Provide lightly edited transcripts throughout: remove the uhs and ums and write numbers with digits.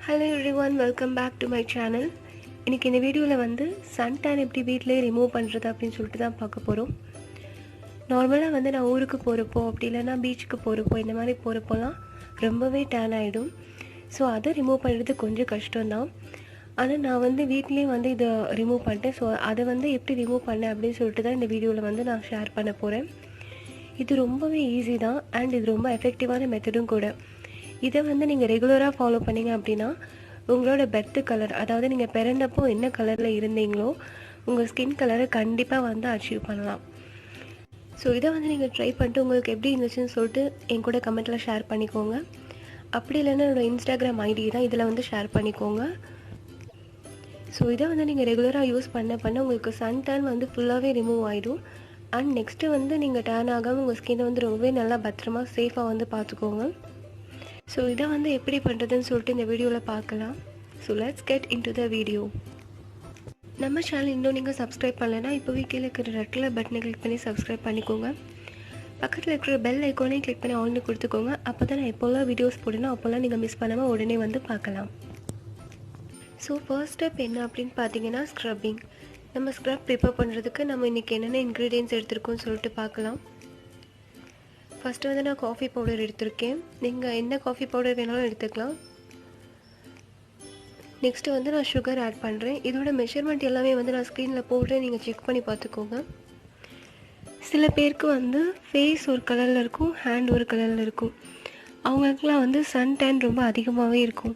Hello everyone, welcome back to my channel. இன்னைக்கு இந்த வீடியோவில் வந்து சன்டான் எப்படி வீட்டிலே ரிமூவ் பண்ணுறது அப்படின்னு சொல்லிட்டு தான் பார்க்க போகிறோம். நார்மலாக வந்து நான் ஊருக்கு போகிறப்போ அப்படி இல்லைனா பீச்சுக்கு போகிறப்போ இந்த மாதிரி போகிறப்போலாம் ரொம்பவே டேன் ஆகிடும். ஸோ அதை ரிமூவ் பண்ணுறது கொஞ்சம் கஷ்டம்தான். ஆனால் நான் வந்து வீட்லேயே வந்து இதை ரிமூவ் பண்ணிட்டேன். ஸோ அதை வந்து எப்படி ரிமூவ் பண்ணேன் அப்படின்னு சொல்லிட்டு தான் இந்த வீடியோவில் வந்து நான் ஷேர் பண்ண போகிறேன். இது ரொம்பவே ஈஸி தான் அண்ட் இது ரொம்ப எஃபெக்டிவான மெத்தடும் கூட. இதை வந்து நீங்கள் ரெகுலராக ஃபாலோ பண்ணிங்க அப்படின்னா உங்களோட பெர்த் கலர், அதாவது நீங்கள் பிறந்தப்போ என்ன கலரில் இருந்தீங்களோ உங்கள் ஸ்கின் கலரை கண்டிப்பாக வந்து அச்சீவ் பண்ணலாம். ஸோ இதை வந்து நீங்கள் ட்ரை பண்ணிட்டு உங்களுக்கு எப்படி இருந்துச்சுன்னு சொல்லிட்டு என் கூட கமெண்ட்டில் ஷேர் பண்ணிக்கோங்க. அப்படி இல்லைன்னா என்னோடய இன்ஸ்டாகிராம் ஐடி தான், இதில் வந்து ஷேர் பண்ணிக்கோங்க. ஸோ இதை வந்து நீங்கள் ரெகுலராக யூஸ் பண்ண உங்களுக்கு சன்டான் வந்து ஃபுல்லாகவே ரிமூவ் ஆகிடும். அண்ட் நெக்ஸ்ட்டு வந்து நீங்கள் டேன் ஆகாமல் உங்கள் ஸ்கின்னை வந்து ரொம்பவே நல்லா பத்திரமா சேஃபாக வந்து பார்த்துக்கோங்க. ஸோ இதை வந்து எப்படி பண்ணுறதுன்னு சொல்லிட்டு இந்த வீடியோவில் பார்க்கலாம். So let's get in to the video. நம்ம சேனல் இன்னும் நீங்கள் சப்ஸ்கிரைப் பண்ணலைன்னா இப்போவே கீழே இருக்கிற ரெட் கலர் பட்டனை கிளிக் பண்ணி சப்ஸ்கிரைப் பண்ணிக்கோங்க. பக்கத்தில் இருக்கிற பெல் ஐக்கானையும் கிளிக் பண்ணி ஆல்னு கொடுத்துக்கோங்க. அப்போ தான் நான் எப்போல்லாம் வீடியோஸ் போடணும் அப்போல்லாம் நீங்கள் மிஸ் பண்ணாமல் உடனே வந்து பார்க்கலாம். ஸோ ஃபர்ஸ்ட் ஸ்டெப் என்ன அப்படின்னு பார்த்தீங்கன்னா ஸ்க்ரப்பிங். நம்ம ஸ்க்ரப் ப்ரிப்பேர் பண்ணுறதுக்கு நம்ம இன்றைக்கி என்னென்ன இன்க்ரீடியன்ட்ஸ் எடுத்துருக்கோம்னு சொல்லிட்டு பார்க்கலாம். ஃபஸ்ட்டு வந்து நான் காஃபி பவுடர் எடுத்திருக்கேன். நீங்கள் எந்த காஃபி பவுடர் வேணாலும் எடுத்துக்கலாம். நெக்ஸ்ட்டு வந்து நான் சுகர் ஆட் பண்ணுறேன். இதோட மெஷர்மெண்ட் எல்லாமே வந்து நான் ஸ்க்ரீனில் போடுறேன், நீங்கள் செக் பண்ணி பார்த்துக்கோங்க. சில பேருக்கு வந்து ஃபேஸ் ஒரு கலரில் இருக்கும், ஹேண்ட் ஒரு கலரில் இருக்கும். அவங்களுக்குலாம் வந்து சன் டேன் ரொம்ப அதிகமாகவே இருக்கும்.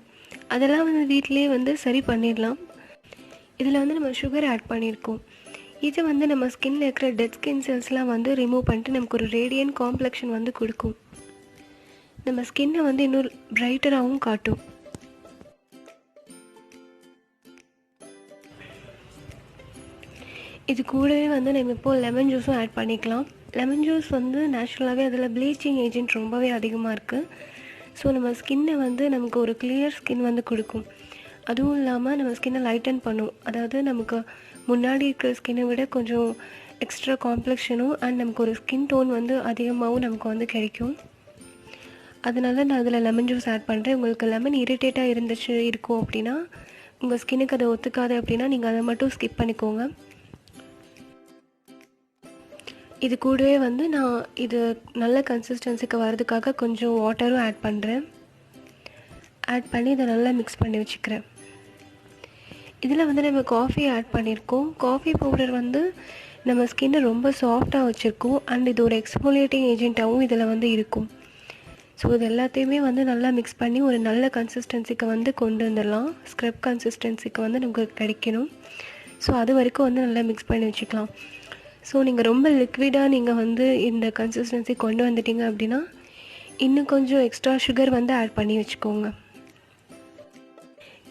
அதெல்லாம் வந்து வீட்டிலே வந்து சரி பண்ணிடலாம். இதில் வந்து நம்ம சுகர் ஆட் பண்ணியிருக்கோம். இது வந்து நம்ம ஸ்கின்னில் இருக்கிற டெட் ஸ்கின் செல்ஸ்லாம் வந்து ரிமூவ் பண்ணிட்டு நமக்கு ஒரு ரேடியன்ட் காம்ப்ளெக்ஷன் வந்து கொடுக்கும். நம்ம ஸ்கின்னை வந்து இன்னொரு பிரைட்டராகவும் காட்டும். இது கூடவே வந்து நம்ம இப்போது லெமன் ஜூஸும் ஆட் பண்ணிக்கலாம். லெமன் ஜூஸ் வந்து நேச்சுரலாகவே அதில் ப்ளீச்சிங் ஏஜென்ட் ரொம்பவே அதிகமாக இருக்குது. ஸோ நம்ம ஸ்கின்னை வந்து நமக்கு ஒரு கிளியர் ஸ்கின் வந்து கொடுக்கும். அதுவும் இல்லாமல் நம்ம ஸ்கின்னை லைட்டன் பண்ணும். அதாவது நமக்கு முன்னாடி இருக்கிற ஸ்கின்னை விட கொஞ்சம் எக்ஸ்ட்ரா காம்ப்ளெக்ஷனும் அண்ட் நமக்கு ஒரு ஸ்கின் டோன் வந்து அதிகமாகவும் நமக்கு வந்து கிடைக்கும். அதனால நான் அதில் லெமன் ஜூஸ் ஆட் பண்ணுறேன். உங்களுக்கு லெமன் இரிட்டேட்டாக இருக்கும் அப்படின்னா, உங்கள் ஸ்கின்னுக்கு அதை ஒத்துக்காது அப்படின்னா நீங்கள் அதை மட்டும் ஸ்கிப் பண்ணிக்கோங்க. இது கூடவே வந்து நான் இது நல்ல கன்சிஸ்டன்சிக்கு வர்றதுக்காக கொஞ்சம் வாட்டரும் ஆட் பண்ணுறேன். ஆட் பண்ணி இதை நல்லா மிக்ஸ் பண்ணி வச்சுக்கிறேன். இதில் வந்து நம்ம காஃபி ஆட் பண்ணியிருக்கோம். காஃபி பவுடர் வந்து நம்ம ஸ்கின்னை ரொம்ப சாஃப்டாக வச்சுருக்கோம் அண்ட் இது ஒரு எக்ஸ்ஃபோலியேட்டிங் ஏஜென்ட்டாகவும் இதில் வந்து இருக்கும். ஸோ இது எல்லாத்தையுமே வந்து நல்லா மிக்ஸ் பண்ணி ஒரு நல்ல கன்சிஸ்டன்சிக்கு வந்து கொண்டு வந்துடலாம். ஸ்க்ரப் கன்சிஸ்டன்சிக்கு வந்து நமக்கு கிடைக்கணும். ஸோ அது வரைக்கும் வந்து நல்லா மிக்ஸ் பண்ணி வச்சுக்கலாம். ஸோ நீங்கள் ரொம்ப லிக்விடாக நீங்கள் வந்து இந்த கன்சிஸ்டன்சி கொண்டு வந்துட்டீங்க அப்படின்னா இன்னும் கொஞ்சம் எக்ஸ்ட்ரா சுகர் வந்து ஆட் பண்ணி வச்சுக்கோங்க.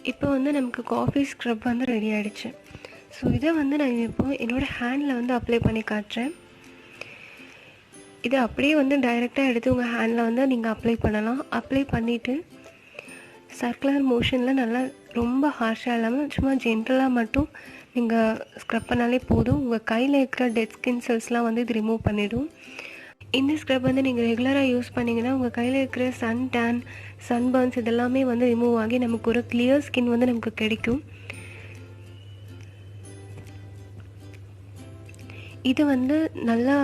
இப்போ வந்து நமக்கு காஃபி ஸ்க்ரப் வந்து ரெடி ஆகிடுச்சு. ஸோ இதை வந்து நான் இப்போது என்னோடய ஹேண்டில் வந்து அப்ளை பண்ணி காட்டுறேன். இதை அப்படியே வந்து டைரெக்டாக எடுத்து உங்கள் ஹேண்டில் வந்து நீங்கள் அப்ளை பண்ணலாம். அப்ளை பண்ணிவிட்டு சர்க்குலர் மோஷனில் நல்லா ரொம்ப ஹார்ஷாக இல்லாமல் சும்மா ஜென்ரலாக மட்டும் நீங்கள் ஸ்க்ரப் பண்ணாலே போதும். உங்கள் கையில் இருக்கிற டெட் ஸ்கின் செல்ஸ்லாம் வந்து இது ரிமூவ் பண்ணிவிடும். இந்த ஸ்க்ரப் வந்து நீங்கள் ரெகுலராக யூஸ் பண்ணிங்கன்னா உங்கள் கையில் இருக்கிற சன் டேன், சன்பர்ன்ஸ் இதெல்லாமே வந்து ரிமூவ் ஆகி நமக்கு ஒரு கிளியர் ஸ்கின் வந்து நமக்கு கிடைக்கும். இது வந்து நல்லா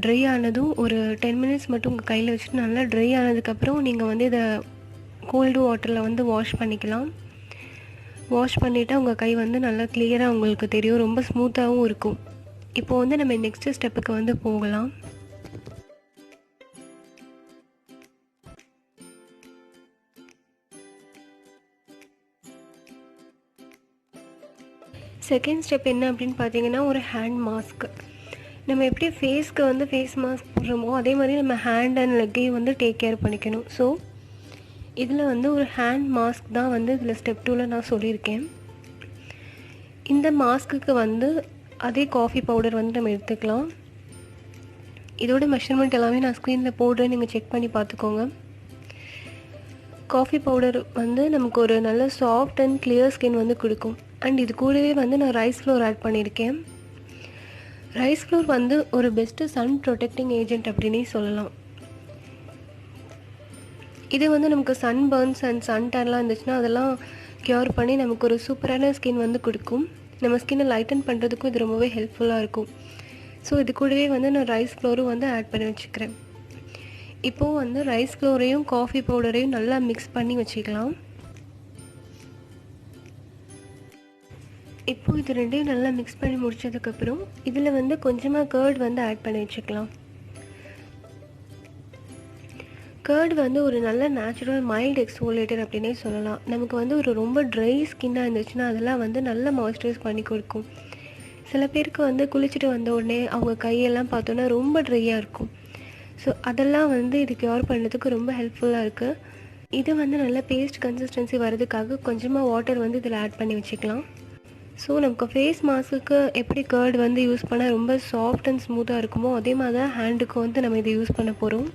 ட்ரை ஆனதும் ஒரு 10 மினிட்ஸ் மட்டும் உங்கள் கையில் வச்சுட்டு நல்லா ட்ரை ஆனதுக்கப்புறம் நீங்கள் வந்து இதை கோல்டு வாட்டரில் வந்து வாஷ் பண்ணிக்கலாம். வாஷ் பண்ணிவிட்டால் உங்கள் கை வந்து நல்லா கிளியராக உங்களுக்கு தெரியும், ரொம்ப ஸ்மூத்தாகவும் இருக்கும். இப்போது வந்து நம்ம நெக்ஸ்ட்டு ஸ்டெப்புக்கு வந்து போகலாம். செகண்ட் ஸ்டெப் என்ன அப்படின்னு பார்த்தீங்கன்னா ஒரு ஹேண்ட் மாஸ்க். நம்ம எப்படி ஃபேஸ்க்கு வந்து ஃபேஸ் மாஸ்க் போடுறோமோ அதே மாதிரி நம்ம ஹேண்ட் அண்ட் லெக்கையும் வந்து டேக் கேர் பண்ணிக்கணும். ஸோ இதில் வந்து ஒரு ஹேண்ட் மாஸ்க் தான் வந்து இதில் ஸ்டெப் 2ல் நான் சொல்லியிருக்கேன். இந்த மாஸ்க்குக்கு வந்து அதே காஃபி பவுடர் வந்து நம்ம எடுத்துக்கலாம். இதோட மெஷர்மெண்ட் எல்லாமே நான் ஸ்க்ரீனில் போடுறேன், நீங்கள் செக் பண்ணி பார்த்துக்கோங்க. காஃபி பவுடர் வந்து நமக்கு ஒரு நல்ல சாஃப்ட் அண்ட் கிளியர் ஸ்கின் வந்து கொடுக்கும். அண்ட் இது கூடவே வந்து நான் ரைஸ் ஃப்ளோர் ஆட் பண்ணியிருக்கேன். ரைஸ் ஃப்ளோர் வந்து ஒரு பெஸ்ட்டு சன் ப்ரொடெக்டிங் ஏஜென்ட் அப்படின்னே சொல்லலாம். இது வந்து நமக்கு சன் பர்ன்ஸ் அண்ட் சன் டேன்லாம் இருந்துச்சுன்னா அதெல்லாம் க்யூர் பண்ணி நமக்கு ஒரு சூப்பரான ஸ்கின் வந்து கொடுக்கும். நம்ம ஸ்கின்னை லைட்டன் பண்ணுறதுக்கும் இது ரொம்பவே ஹெல்ப்ஃபுல்லாக இருக்கும். ஸோ இது கூடவே வந்து நான் ரைஸ் ஃப்ளோரும் வந்து ஆட் பண்ணி வச்சுக்கிறேன். இப்போது வந்து ரைஸ் ஃப்ளோரையும் காஃபி பவுடரையும் நல்லா மிக்ஸ் பண்ணி வச்சுக்கலாம். இப்போது இது ரெண்டையும் நல்லா மிக்ஸ் பண்ணி முடித்ததுக்கப்புறம் இதில் வந்து கொஞ்சமாக கர்ட் வந்து ஆட் பண்ணி வச்சுக்கலாம். கர்ட் வந்து ஒரு நல்ல நேச்சுரல் மைல்டு எக்ஸ்ஃபோலியேட்டர் அப்படின்னே சொல்லலாம். நமக்கு வந்து ஒரு ரொம்ப ட்ரை ஸ்கின்னாக இருந்துச்சுன்னா அதெல்லாம் வந்து நல்ல மாய்ஸ்சரைஸ் பண்ணி கொடுக்கும். சில பேருக்கு வந்து குளிச்சுட்டு வந்த உடனே அவங்க கையெல்லாம் பார்த்தோன்னா ரொம்ப ட்ரையாக இருக்கும். ஸோ அதெல்லாம் வந்து இது க்யூர் பண்ணுறதுக்கு ரொம்ப ஹெல்ப்ஃபுல்லாக இருக்குது. இது வந்து நல்ல பேஸ்ட் கன்சிஸ்டன்சி வரதுக்காக கொஞ்சமாக வாட்டர் வந்து இதில் ஆட் பண்ணி வச்சுக்கலாம். ஸோ நமக்கு ஃபேஸ் மாஸ்க்குக்கு எப்படி கர்ட் வந்து யூஸ் பண்ணால் ரொம்ப சாஃப்ட் அண்ட் ஸ்மூத்தாக இருக்குமோ அதே மாதிரி தான் ஹேண்டுக்கு வந்து நம்ம இதை யூஸ் பண்ண போகிறோம்.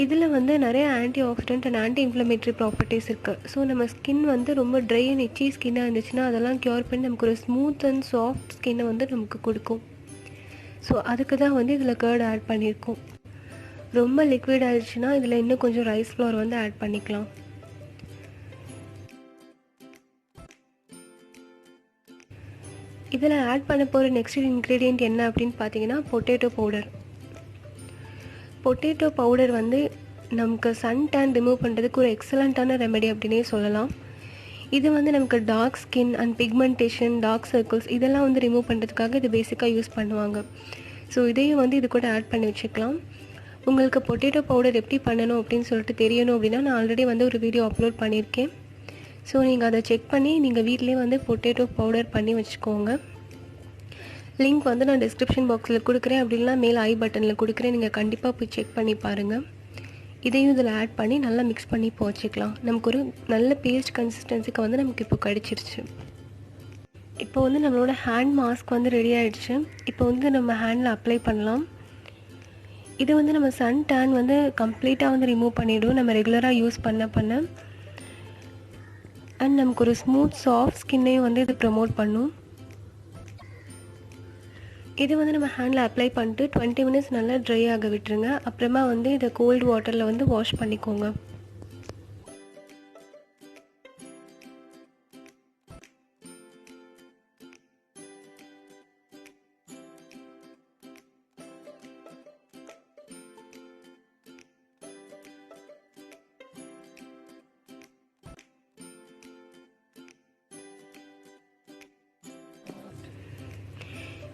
இதில் வந்து நிறைய anti accident and anti inflammatory properties இருக்குது. ஸோ நம்ம ஸ்கின் வந்து ரொம்ப ட்ரை அண்ட் இச்சி ஸ்கின்னாக இருந்துச்சுன்னா அதெல்லாம் க்யூர் பண்ணி நமக்கு ஒரு ஸ்மூத் அண்ட் சாஃப்ட் ஸ்கின்னை வந்து நமக்கு கொடுக்கும். ஸோ அதுக்கு தான் வந்து இதில் கர்ட் ஆட் பண்ணியிருக்கோம். ரொம்ப லிக்விட் ஆகிடுச்சுன்னா இதில் இன்னும் கொஞ்சம் ரைஸ் ஃப்ளோர் வந்து ஆட் பண்ணிக்கலாம். இதில் ஆட் பண்ண போகிற நெக்ஸ்ட் இன்க்ரீடியண்ட் என்ன அப்படின்னு பார்த்தீங்கன்னா பொட்டேட்டோ பவுடர். பொட்டேட்டோ பவுடர் வந்து நமக்கு சன் டேன் ரிமூவ் பண்ணுறதுக்கு ஒரு எக்ஸலண்ட்டான ரெமெடி அப்படின்னே சொல்லலாம். இது வந்து நமக்கு dark skin and pigmentation, dark circles இதெல்லாம் வந்து ரிமூவ் பண்ணுறதுக்காக இது பேசிக்காக யூஸ் பண்ணுவாங்க. ஸோ இதையும் வந்து இது கூட ஆட் பண்ணி வச்சுக்கலாம். உங்களுக்கு பொட்டேட்டோ பவுடர் எப்படி பண்ணணும் அப்படின்னு சொல்லிட்டு தெரியணும் அப்படின்னா நான் ஆல்ரெடி வந்து ஒரு வீடியோ அப்லோட் பண்ணியிருக்கேன். ஸோ நீங்கள் அதை செக் பண்ணி நீங்கள் வீட்டிலே வந்து பொட்டேட்டோ பவுடர் பண்ணி வச்சுக்கோங்க. லிங்க் வந்து நான் டிஸ்கிரிப்ஷன் பாக்ஸில் கொடுக்குறேன், அப்படின்னா மேலே ஐ பட்டனில் கொடுக்குறேன். நீங்கள் கண்டிப்பாக போய் செக் பண்ணி பாருங்கள். இதையும் இதில் ஆட் பண்ணி நல்லா மிக்ஸ் பண்ணி இப்போ வச்சுக்கலாம். நமக்கு ஒரு நல்ல பேஸ்ட் கன்சிஸ்டன்சிக்கு வந்து நமக்கு இப்போ கிடச்சிருச்சு. இப்போ வந்து நம்மளோட ஹேண்ட் மாஸ்க் வந்து ரெடி ஆகிடுச்சு. இப்போ வந்து நம்ம ஹேண்டில் அப்ளை பண்ணலாம். இது வந்து நம்ம சன் டேன் வந்து கம்ப்ளீட்டாக வந்து ரிமூவ் பண்ணிவிடும் நம்ம ரெகுலராக யூஸ் பண்ண அண்ட் நமக்கு ஒரு ஸ்மூத் சாஃப்ட் ஸ்கின்னையும் வந்து இது ப்ரமோட் பண்ணும். இது வந்து நம்ம ஹேண்டில் அப்ளை பண்ணிட்டு 20 மினிட்ஸ் நல்லா ட்ரை ஆக விட்டுருங்க. அப்புறமா வந்து இதை கோல்டு வாட்டரில் வந்து வாஷ் பண்ணிக்கோங்க.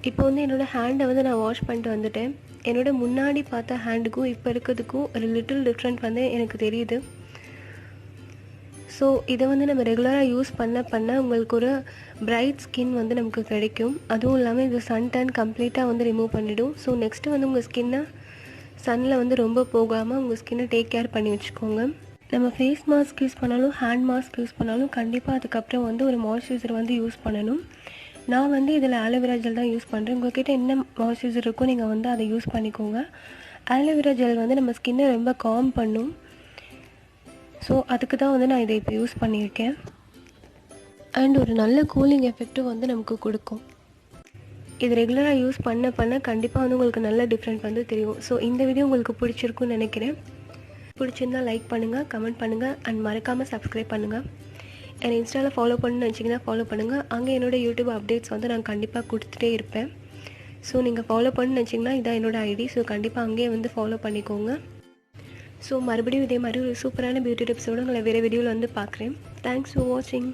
இப்போ வந்து என்னோடய ஹேண்டை வந்து நான் வாஷ் பண்ணிட்டு வந்துட்டேன். என்னோட முன்னாடி பார்த்த ஹேண்டுக்கும் இப்போ இருக்கிறதுக்கும் ஒரு லிட்டில் டிஃப்ரெண்ட் வந்து எனக்கு தெரியுது. ஸோ இதை வந்து நம்ம ரெகுலராக யூஸ் பண்ண உங்களுக்கு ஒரு பிரைட் ஸ்கின் வந்து நமக்கு கிடைக்கும். அதுவும் இல்லாமல் இது சன் டேன் கம்ப்ளீட்டாக வந்து ரிமூவ் பண்ணிவிடும். ஸோ நெக்ஸ்ட்டு வந்து உங்கள் ஸ்கின்னை சன்னில் வந்து ரொம்ப போகாமல் உங்கள் ஸ்கின்னை டேக் கேர் பண்ணி வச்சுக்கோங்க. நம்ம ஃபேஸ் மாஸ்க் யூஸ் பண்ணாலும் ஹேண்ட் மாஸ்க் யூஸ் பண்ணாலும் கண்டிப்பாக அதுக்கப்புறம் வந்து ஒரு மாய்ஸ்சரைசர் வந்து யூஸ் பண்ணணும். நான் வந்து இதில் ஆலோவேரா ஜெல் தான் யூஸ் பண்ணுறேன். உங்கள்கிட்ட என்ன மாய்ஸ்சரைசர் இருக்கோ நீங்கள் வந்து அதை யூஸ் பண்ணிக்கோங்க. ஆலோவேரா ஜெல் வந்து நம்ம ஸ்கின்னை ரொம்ப காம் பண்ணும். ஸோ அதுக்கு தான் வந்து நான் இதை இப்போ யூஸ் பண்ணியிருக்கேன். அண்ட் ஒரு நல்ல கூலிங் எஃபெக்ட்டும் வந்து நமக்கு கொடுக்கும். இது ரெகுலராக யூஸ் பண்ண கண்டிப்பாக வந்து உங்களுக்கு நல்ல டிஃப்ரெண்ட் வந்து தெரியும். ஸோ இந்த வீடியோ உங்களுக்கு பிடிச்சிருக்குன்னு நினைக்கிறேன். பிடிச்சிருந்தால் லைக் பண்ணுங்கள், கமெண்ட் பண்ணுங்கள் அண்ட் மறக்காமல் சப்ஸ்கிரைப் பண்ணுங்கள். என்னை இன்ஸ்டாவில் ஃபாலோ பண்ணணும்னு நினச்சிங்கன்னா ஃபாலோ பண்ணுங்கள். அங்கே என்னோடய யூடியூப் அப்டேட்ஸ் வந்து நான் கண்டிப்பாக கொடுத்துட்டே இருப்பேன். ஸோ நீங்கள் ஃபாலோ பண்ணணும்னு நினச்சிங்கன்னா இதான் என்னோடய ஐடி. ஸோ கண்டிப்பாக அங்கேயே வந்து ஃபாலோ பண்ணிக்கோங்க. ஸோ மறுபடியும் இதே மாதிரி ஒரு சூப்பரான பியூட்டி டிப்ஸோடு உங்களை வேறு வீடியோவில் வந்து பார்க்குறேன். தேங்க்ஸ் ஃபார் வாட்சிங்.